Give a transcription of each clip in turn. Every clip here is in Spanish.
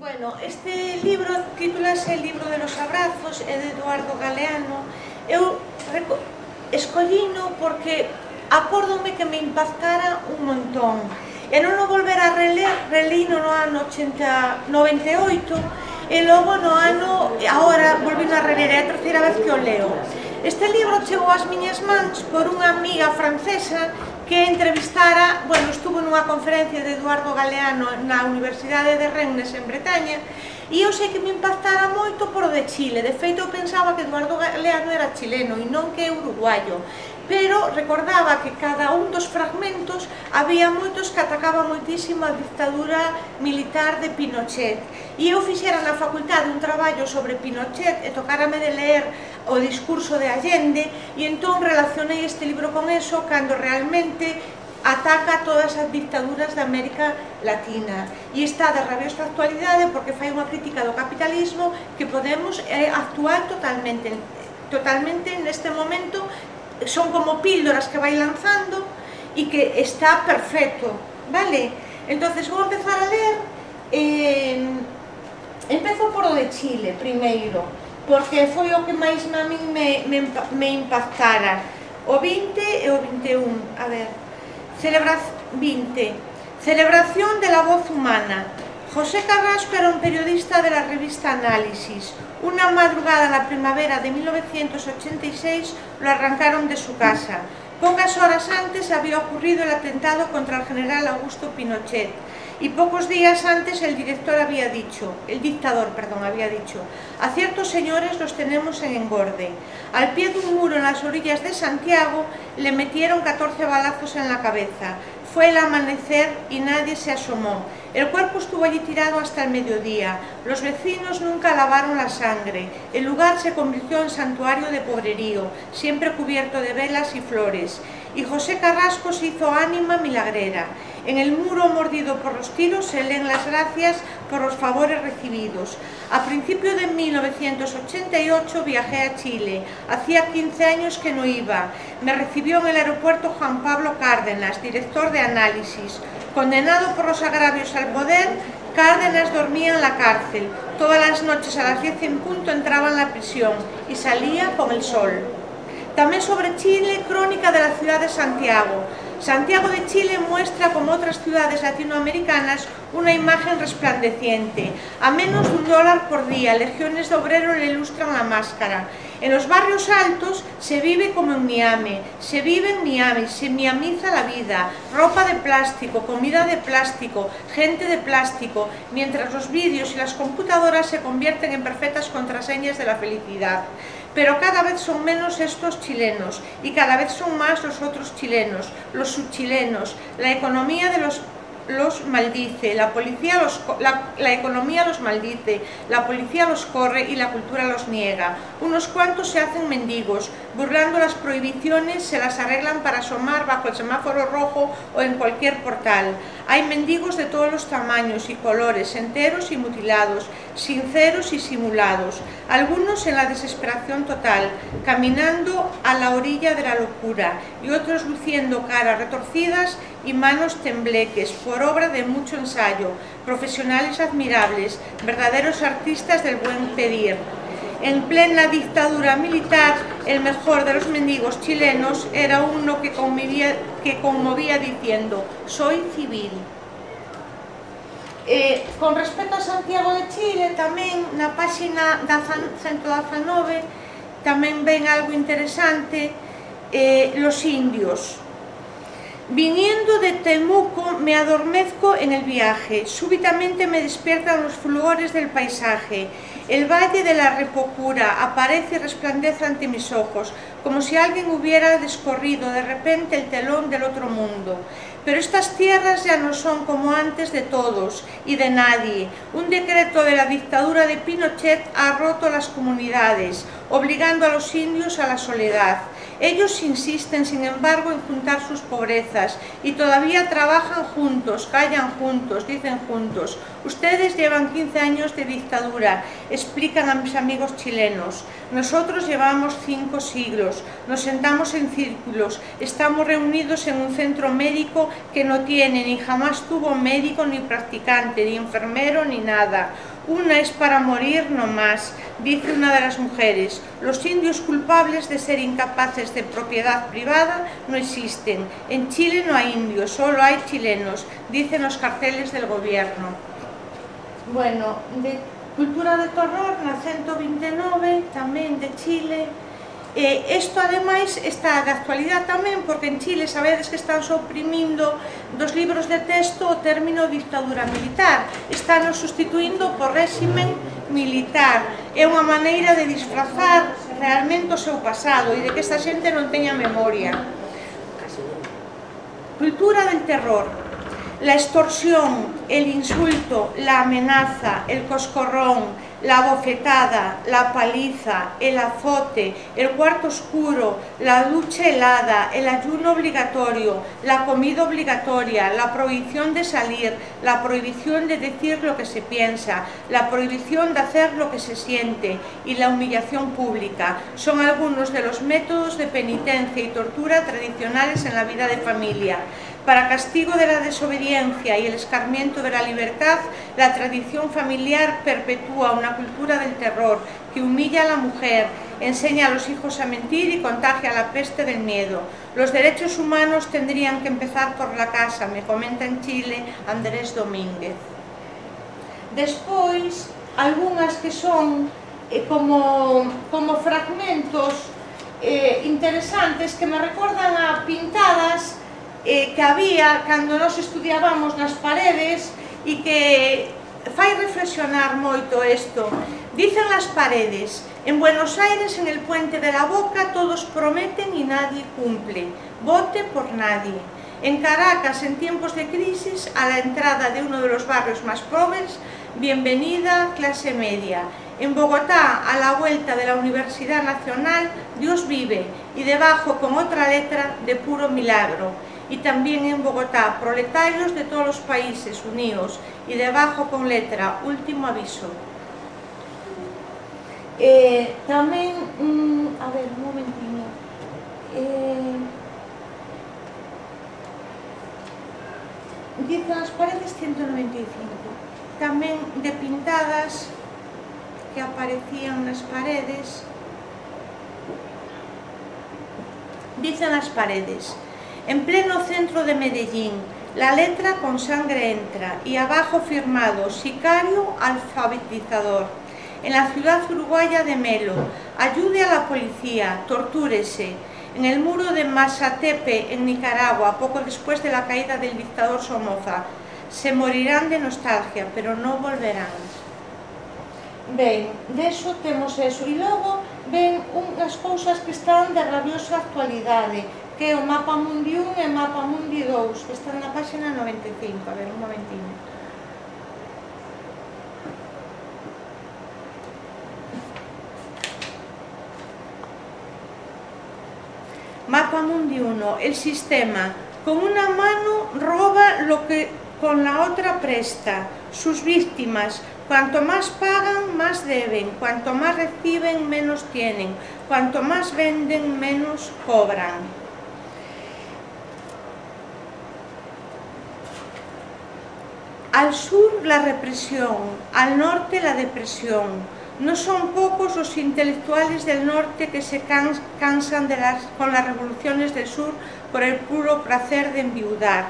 Bueno, este libro titúlase El libro de los abrazos, é de Eduardo Galeano. Eu escollino porque acórdome que me impactara un montón. E non o volver a reler, relino no ano 98 e logo no ano, agora volvino a reler, é a terceira vez que o leo. Este libro chegou ás miñas mans por unha amiga francesa que entrevistara, bueno, estuvo nunha conferencia de Eduardo Galeano na Universidade de Rennes en Bretaña, e eu sei que me impactara moito por o de Chile. De feito, eu pensaba que Eduardo Galeano era chileno e non que uruguayo, pero recordaba que cada un dos fragmentos había moitos que atacaban moitísimo a dictadura militar de Pinochet, e eu fixera na facultade un traballo sobre Pinochet e tocárame de ler o discurso de Allende, e entón relacionei este libro con eso cando realmente ataca todas as dictaduras de América Latina, e está de rabiosa actualidade porque fai unha crítica do capitalismo que Podemos actuar totalmente neste momento. Son como píldoras que vai lanzando e que está perfecto, vale? Entonces vou empezar a ler. Empezo por o de Chile primeiro, porque foi o que máis a min me impactara. O 20 e o 21, a ver. 20. Celebración de la voz humana. José Carrasco era un periodista de la revista Análisis. Una madrugada en la primavera de 1986 lo arrancaron de su casa. Pocas horas antes había ocurrido el atentado contra el general Augusto Pinochet. Y pocos días antes el dictador había dicho, a ciertos señores los tenemos en engorde. Al pie de un muro en las orillas de Santiago le metieron 14 balazos en la cabeza. Fue el amanecer y nadie se asomó. El cuerpo estuvo allí tirado hasta el mediodía. Los vecinos nunca lavaron la sangre. El lugar se convirtió en santuario de pobrerío, siempre cubierto de velas y flores. Y José Carrasco se hizo ánima milagrera. En el muro mordido por los tiros se leen las gracias por los favores recibidos. A principios de 1988 viajé a Chile. Hacía 15 años que no iba. Me recibió en el aeropuerto Juan Pablo Cárdenas, director de Análisis. Condenado por los agravios al poder, Cárdenas dormía en la cárcel. Todas las noches a las 10 en punto entraba en la prisión y salía con el sol. También sobre Chile, crónica de la ciudad de Santiago. Santiago de Chile muestra, como otras ciudades latinoamericanas, una imagen resplandeciente. A menos de $1 por día, legiones de obreros le ilustran la máscara. En los barrios altos se vive como en Miami, se miamiza la vida, ropa de plástico, comida de plástico, gente de plástico, mientras los vídeos y las computadoras se convierten en perfectas contraseñas de la felicidad. Pero cada vez son menos estos chilenos y cada vez son más los otros chilenos, los subchilenos. La economía de los maldice, la economía los maldice, la policía los corre y la cultura los niega. Unos cuantos se hacen mendigos, burlando las prohibiciones, se las arreglan para asomar bajo el semáforo rojo o en cualquier portal. Hay mendigos de todos los tamaños y colores, enteros y mutilados, sinceros y simulados, algunos en la desesperación total, caminando a la orilla de la locura, y otros luciendo caras retorcidas y manos tembleques, por obra de mucho ensayo, profesionales admirables, verdaderos artistas del buen pedir. En plena dictadura militar, el mejor de los mendigos chilenos era uno que conmovía diciendo: soy civil. Con respecto a Santiago de Chile, tamén na páxina 119 tamén ven algo interesante. Los indios. Viniendo de Temuco me adormezco en el viaje, súbitamente me despiertan los fulgores del paisaje. El valle de la Repocura aparece y resplandece ante mis ojos, como si alguien hubiera descorrido de repente el telón del otro mundo. Pero estas tierras ya no son como antes de todos y de nadie. Un decreto de la dictadura de Pinochet ha roto las comunidades, obligando a los indios a la soledad. Ellos insisten, sin embargo, en juntar sus pobrezas y todavía trabajan juntos, callan juntos, dicen juntos. Ustedes llevan 15 años de dictadura, explican a mis amigos chilenos. Nosotros llevamos 5 siglos, nos sentamos en círculos, estamos reunidos en un centro médico que no tiene ni jamás tuvo médico ni practicante, ni enfermero ni nada. Una es para morir no más, dice una de las mujeres. Los indios culpables de ser incapaces de propiedad privada no existen. En Chile no hay indios, solo hay chilenos, dicen los carteles del gobierno. Bueno, de Cultura de Terror, na 129, tamén de Chile. Isto, ademais, está de actualidade tamén, porque en Chile sabedes que están suprimindo dos libros de texto o término dictadura militar. Están sustituindo por réximen militar. É unha maneira de disfrazar realmente o seu pasado e de que esta xente non teña memoria. Cultura del terror. La extorsión, el insulto, la amenaza, el coscorrón, la bofetada, la paliza, el azote, el cuarto oscuro, la ducha helada, el ayuno obligatorio, la comida obligatoria, la prohibición de salir, la prohibición de decir lo que se piensa, la prohibición de hacer lo que se siente y la humillación pública son algunos de los métodos de penitencia y tortura tradicionales en la vida de familia. Para castigo de la desobediencia y el escarmiento de la libertad, la tradición familiar perpetúa una cultura del terror que humilla a la mujer, enseña a los hijos a mentir y contagia la peste del miedo. Los derechos humanos tendrían que empezar por la casa, me comenta en Chile Andrés Domínguez. Despois, algunhas que son como fragmentos interesantes que me recordan a pintadas que había cando nos estudiábamos nas paredes e que fai reflexionar moito isto. Dicen las paredes: en Buenos Aires, en el puente de la Boca, todos prometen y nadie cumple. Vote por nadie. En Caracas, en tiempos de crisis, a la entrada de uno de los barrios más pobres, bienvenida clase media. En Bogotá, a la vuelta de la Universidad Nacional, Dios vive, y debajo con otra letra de puro milagro. Y también en Bogotá, proletarios de todos los países unidos, y debajo con letra último aviso. Tamén, a ver, un momentinho. Dicen as paredes 195. Tamén de pintadas que aparecían nas paredes. Dicen as paredes: en pleno centro de Medellín, la letra con sangre entra y abajo firmado: sicario alfabetizador. En la ciudad uruguaya de Melo, ayude a la policía, tortúrese. En el muro de Mazatepe, en Nicaragua, poco después de la caída del dictador Somoza, se morirán de nostalgia, pero no volverán. Ben, deso temos eso. E logo ven unhas cousas que están de rabiosa actualidade, que é o Mapa Mundi 1 e o Mapa Mundi 2, que están na página 95. A ver, un momentinho. Mapa Mundi 1. El sistema, con una mano roba lo que con la otra presta. Sus víctimas, cuanto más pagan, más deben. Cuanto más reciben, menos tienen. Cuanto más venden, menos cobran. Al sur la represión, al norte la depresión. No son pocos los intelectuales del norte que se cansan con las revoluciones del sur por el puro placer de enviudar.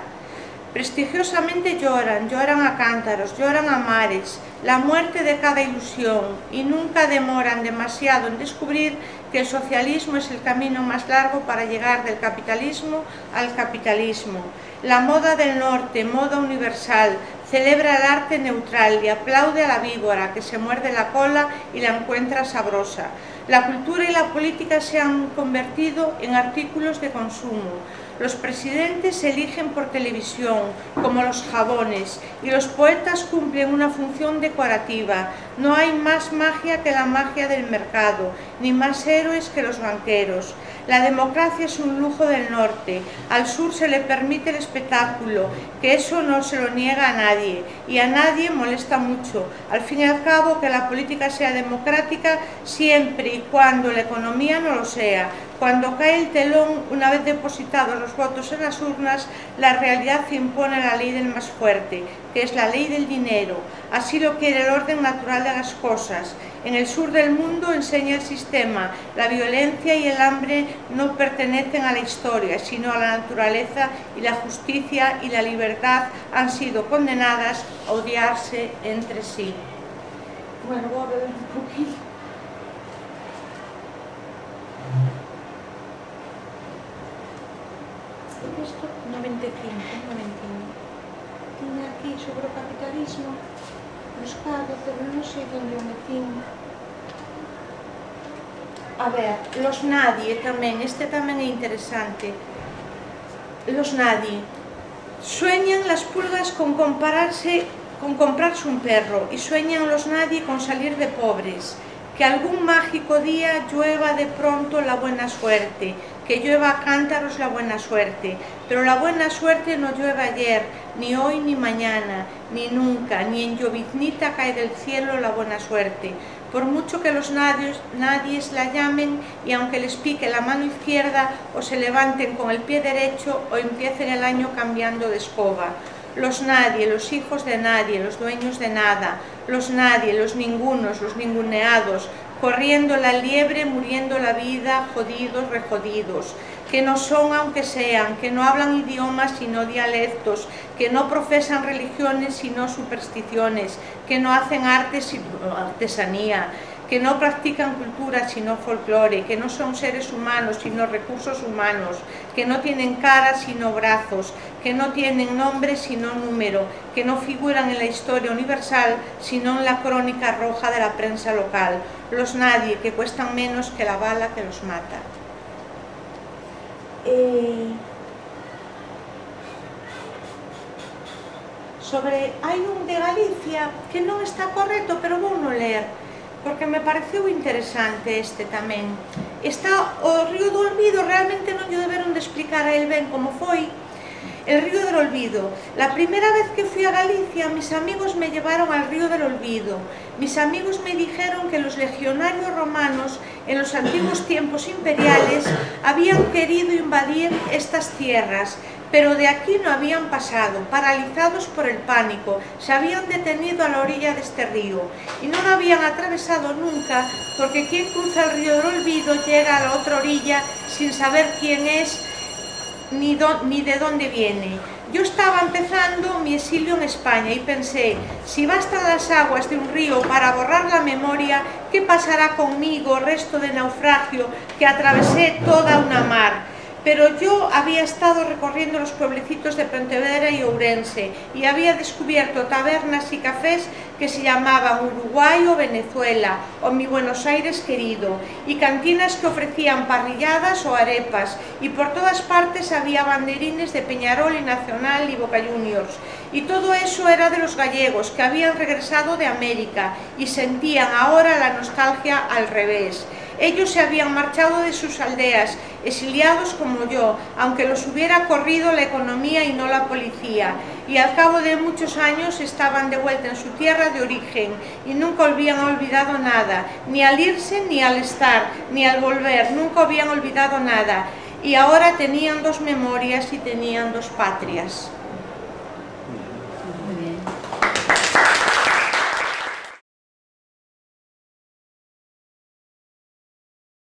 Prestigiosamente lloran a cántaros, lloran a mares, la muerte de cada ilusión, y nunca demoran demasiado en descubrir que el socialismo es el camino más largo para llegar del capitalismo al capitalismo. La moda del norte, moda universal, celebra el arte neutral y aplaude a la víbora que se muerde la cola y la encuentra sabrosa. La cultura y la política se han convertido en artículos de consumo. Los presidentes se eligen por televisión, como los jabones, y los poetas cumplen una función decorativa. No hay más magia que la magia del mercado, ni más héroes que los banqueros. La democracia es un lujo del norte. Al sur se le permite el espectáculo, que eso no se lo niega a nadie, y a nadie molesta mucho. Al fin y al cabo, que la política sea democrática siempre y cuando la economía no lo sea. Cuando cae el telón, una vez depositados los votos en las urnas, la realidad impone la ley del más fuerte, que es la ley del dinero. Así lo quiere el orden natural de las cosas. En el sur del mundo enseña el sistema. La violencia y el hambre no pertenecen a la historia, sino a la naturaleza, y la justicia y la libertad han sido condenadas a odiarse entre sí. Bueno, voy a beber un poquito. Esto, 95, 91. Tiene aquí sobre o capitalismo buscado, pero non sei onde o metín. A ver, los nadie tamén, este tamén é interesante. Los nadie. Sueñan las pulgas con comprarse un perro, y sueñan los nadie con salir de pobres. Que algún mágico día llueva de pronto la buena suerte, que llueva a cántaros la buena suerte, pero la buena suerte no llueve ayer, ni hoy ni mañana, ni nunca, ni en lloviznita cae del cielo la buena suerte. Por mucho que los nadies la llamen, y aunque les pique la mano izquierda, o se levanten con el pie derecho, o empiecen el año cambiando de escoba. Los nadie, los hijos de nadie, los dueños de nada, los nadie, los ningunos, los ninguneados, corriendo la liebre, muriendo la vida, jodidos, rejodidos, que no son aunque sean, que no hablan idiomas sino dialectos, que no profesan religiones sino supersticiones, que no hacen arte sino artesanía, que no practican cultura sino folclore, que no son seres humanos sino recursos humanos, que no tienen cara sino brazos, que no tienen nombre sino número, que no figuran en la historia universal sino en la crónica roja de la prensa local, los nadie, que cuestan menos que la bala que los mata. Hai un de Galicia que non está correcto, pero vou non ler, porque me pareceu interesante este tamén. Está o Río do Olvido, realmente non lle deberon de explicar a el ben como foi. El Río del Olvido. La primera vez que fui a Galicia, mis amigos me llevaron al Río del Olvido. Mis amigos me dijeron que los legionarios romanos, en los antiguos tiempos imperiales, habían querido invadir estas tierras, pero de aquí no habían pasado, paralizados por el pánico, se habían detenido a la orilla de este río y no lo habían atravesado nunca, porque quien cruza el Río del Olvido llega a la otra orilla sin saber quién es ni de dónde viene. Yo estaba empezando mi exilio en España y pensé, si bastan las aguas de un río para borrar la memoria, ¿qué pasará conmigo, resto de naufragio, que atravesé toda una mar? Pero yo había estado recorriendo los pueblecitos de Pontevedra y Ourense y había descubierto tabernas y cafés que se llamaban Uruguay o Venezuela o mi Buenos Aires querido, y cantinas que ofrecían parrilladas o arepas, y por todas partes había banderines de Peñarol y Nacional y Boca Juniors, y todo eso era de los gallegos que habían regresado de América y sentían ahora la nostalgia al revés. Ellos se habían marchado de sus aldeas, exiliados como yo, aunque los hubiera corrido la economía y no la policía, y al cabo de muchos años estaban de vuelta en su tierra de origen y nunca habían olvidado nada, ni al irse ni al estar, ni al volver, nunca habían olvidado nada, y ahora tenían dos memorias y tenían dos patrias.